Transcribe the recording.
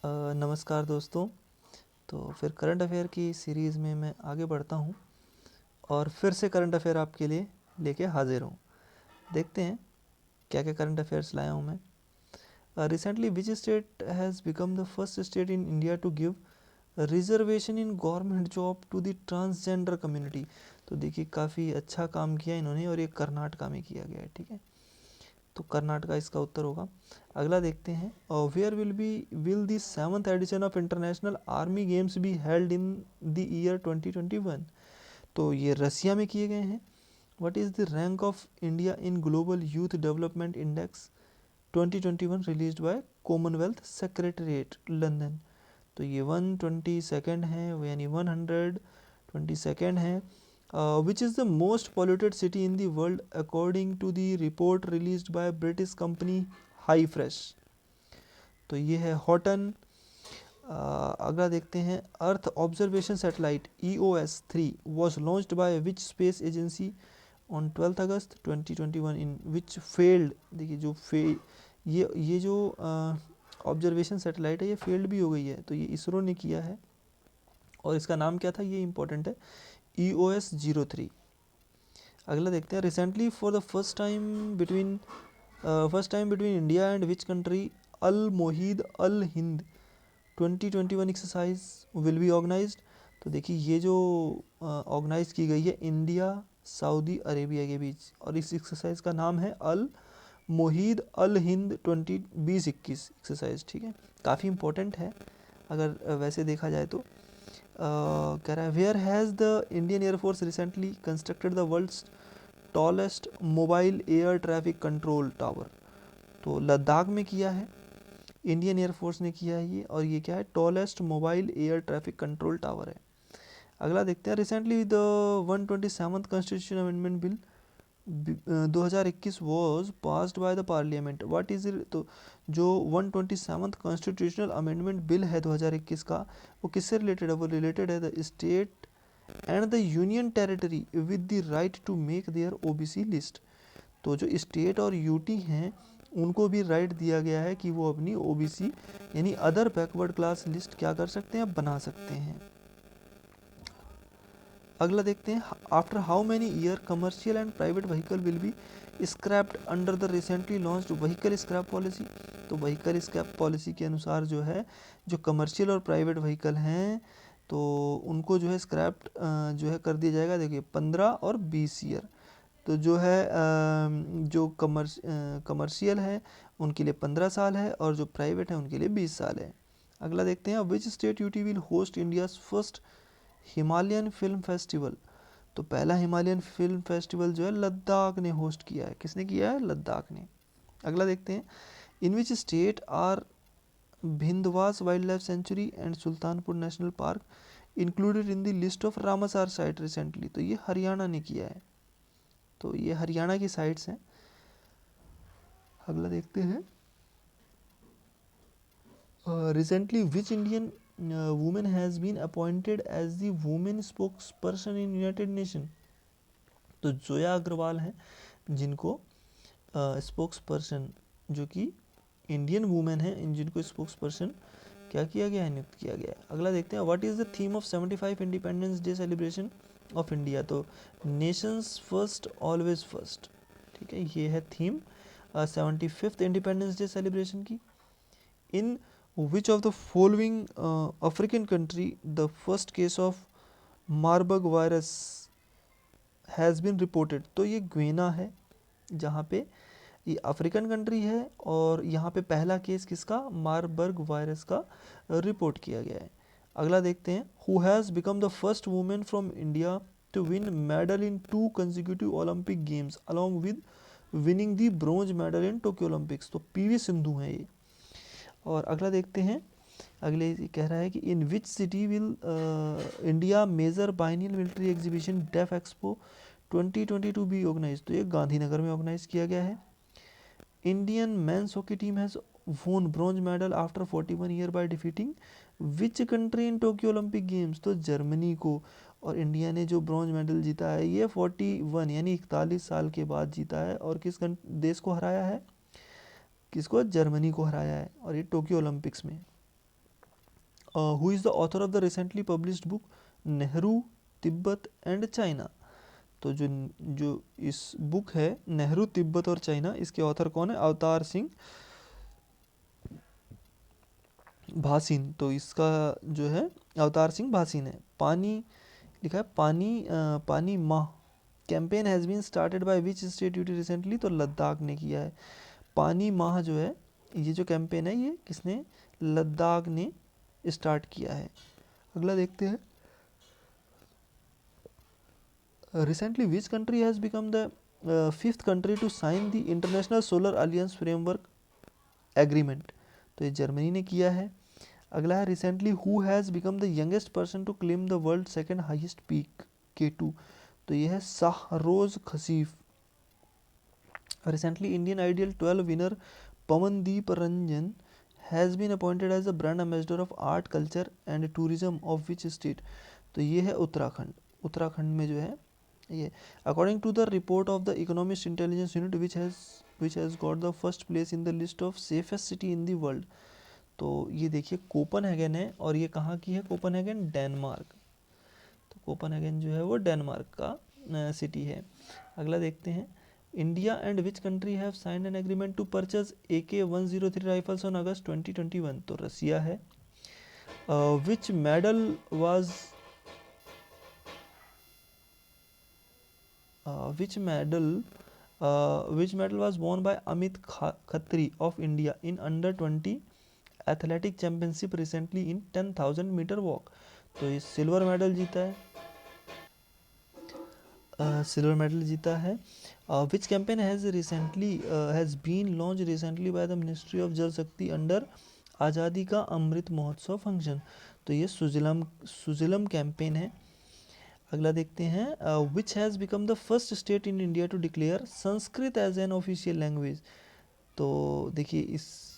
नमस्कार दोस्तों। तो फिर करंट अफेयर की सीरीज़ में मैं आगे बढ़ता हूँ और फिर से करंट अफेयर आपके लिए लेके हाजिर हूँ। देखते हैं क्या क्या करंट अफेयर्स लाया हूँ मैं। Recently which state has become the first state in India to give reservation in government job to the transgender community. तो देखिए काफ़ी अच्छा काम किया इन्होंने और ये कर्नाटका में किया गया है, ठीक है। तो कर्नाटका इसका उत्तर होगा। अगला देखते हैं, where will the 7th edition of international army games be held in the year 2021। तो ये रसिया में किए गए हैं। What is the rank of India in global youth development index 2021 released by Commonwealth secretariat London. तो ये 122nd है, यानी 122nd है। Which is the most polluted city in the world according to the report released by British company HiFresh। तो ये है Horton. अगला देखते हैं, earth observation satellite EOS-3 was launched by which space agency on 12th August 2021 in which failed। देखिए जो ये जो ऑब्जर्वेशन सैटेलाइट है ये फेल्ड भी हो गई है, तो ये इसरो ने किया है और इसका नाम क्या था ये इंपॉर्टेंट है, EOS-03। अगला देखते हैं, recently for the first time between India and which country अल मोहिद अल हिंद 2021 एक्सरसाइज विल बी ऑर्गेनाइज्ड। तो देखिए ये जो ऑर्गेनाइज की गई है इंडिया सऊदी अरेबिया के बीच और इस एक्सरसाइज का नाम है अल मोहिद अल हिंद 2020-21 एक्सरसाइज, ठीक है। काफ़ी इंपॉर्टेंट है अगर वैसे देखा जाए तो। कह रहा है, where has the Indian Air Force recently constructed the world's tallest mobile air traffic control tower. तो लद्दाख में किया है, इंडियन एयरफोर्स ने किया है ये, और ये क्या है, tallest mobile air traffic control tower है। अगला देखते हैं, recently the 127th constitution amendment bill 2021 was passed by the parliament. What is it. तो जो 127th कॉन्स्टिट्यूशनल अमेंडमेंट बिल है 2021 का, वो किससे रिलेटेड है, वो रिलेटेड है the state and the union territory with the right to make their OBC list. तो जो स्टेट और यूटी हैं उनको भी राइट दिया गया है कि वो अपनी OBC यानी अदर बैकवर्ड क्लास लिस्ट क्या कर सकते हैं, बना सकते हैं। अगला देखते हैं, after how many year commercial and private vehicle will be scraped under the recently launched vehicle scrap policy. तो व्हीकल स्क्रैप पॉलिसी के अनुसार जो है, जो कमर्शियल और प्राइवेट व्हीकल हैं तो उनको जो है स्क्रैप्ड जो है कर दिया जाएगा। देखिए 15 और 20 ईयर। तो जो है जो कमर्शियल है उनके लिए 15 साल है और जो प्राइवेट है उनके लिए 20 साल है। अगला देखते हैं, विच state UT will host India's first Himalayan film festival. तो पहला हिमालयन फिल्म फेस्टिवल जो है लद्दाख ने होस्ट किया है। किसने किया है, लद्दाख ने। अगला देखते हैं, in which state are Bhindawas wildlife sanctuary and Sultanpur national park included in the list of Ramsar site recently. तो ये हरियाणा ने किया है, तो ये हरियाणा की साइट्स हैं। अगला देखते हैं, recently which Indian women has been appointed as the women spokesperson in United Nation. तो जोया अग्रवाल हैं जिनको स्पोक्स पर्सन, जो कि इंडियन वुमेन है, इन जिनको स्पोक्स पर्सन क्या किया गया है, नियुक्त किया गया है। अगला देखते हैं, what is the theme of 75 independence day celebration of India. तो नेशंस फर्स्ट ऑलवेज फर्स्ट, ठीक है, ये है theme 75th independence day celebration की। In which of the following African country the first case of Marburg virus has been reported. तो ये ग्वेना है, जहाँ पे ये अफ्रीकन कंट्री है और यहाँ पे पहला केस किसका, मार्बर्ग वायरस का रिपोर्ट किया गया है। अगला देखते हैं, who has become the first women from India to win medal in 2 consecutive Olympic games along with winning the bronze medal in Tokyo Olympics. तो PV सिंधु हैं ये। और अगला देखते हैं, अगले कह रहा है कि in which city will India major biennial military exhibition Def Expo 2022 be organise. तो ये गांधीनगर में ऑर्गेनाइज किया गया है। Indian men's hockey team has won bronze medal after 41 year by defeating which country in Tokyo Olympic games. तो Germany को। और India ने जो ब्रॉन्ज मेडल जीता है ये 41 यानी 41 साल के बाद जीता है, और किस देश को हराया है, किसको, जर्मनी को हराया है, और ये टोक्यो ओलंपिक्स में। Who is the author of the recently published book Nehru Tibet and China. तो जो जो इस बुक है नेहरू तिब्बत और चाइना, इसके ऑथर कौन है? अवतार सिंह भासीन। तो इसका जो है अवतार सिंह भासीन है। पानी लिखा है Pani Maah campaign has been started by which state UT recently? तो लद्दाख ने किया है। पानी माह जो है, ये जो कैंपेन है ये किसने? लद्दाख ने स्टार्ट किया है। अगला देखते हैं, recently which country has become the fifth country to sign the international solar alliance framework agreement? तो ये जर्मनी ने किया है। अगला है, recently who has become the youngest person to claim the world second highest peak K2? तो ये है Shehroze Kashif. Recently Indian Idol 12 winner Pawandeep Ranjan has been appointed as the brand ambassador of art culture and tourism of which state? तो ये है उत्तराखंड। उत्तराखंड में जो है ये, according to the report of the Economist Intelligence Unit which has got the first place in the list of safest city in the world. तो ये देखिए कोपनहेगन है, और ये कहाँ की है? Copenhagen Denmark. तो कोपनहेगन जो है वो डेनमार्क का सिटी है। अगला देखते हैं, India and which country have signed an agreement to purchase AK-103 rifles on August 2021? तो रसिया है। Which medal was which medal was won by Amit Khatri of India in under 20 athletic championship recently in 10,000 metre walk? तो ये silver medal जीता है। Silver medal जीता है। Which campaign has been launch recently by the ministry of Jal Shakti under आज़ादी का Amrit Mahotsav function? तो ये सुजलम कैंपेन है। अगला देखते हैं, which has become the first state in India to declare Sanskrit as an official language? तो देखिए इस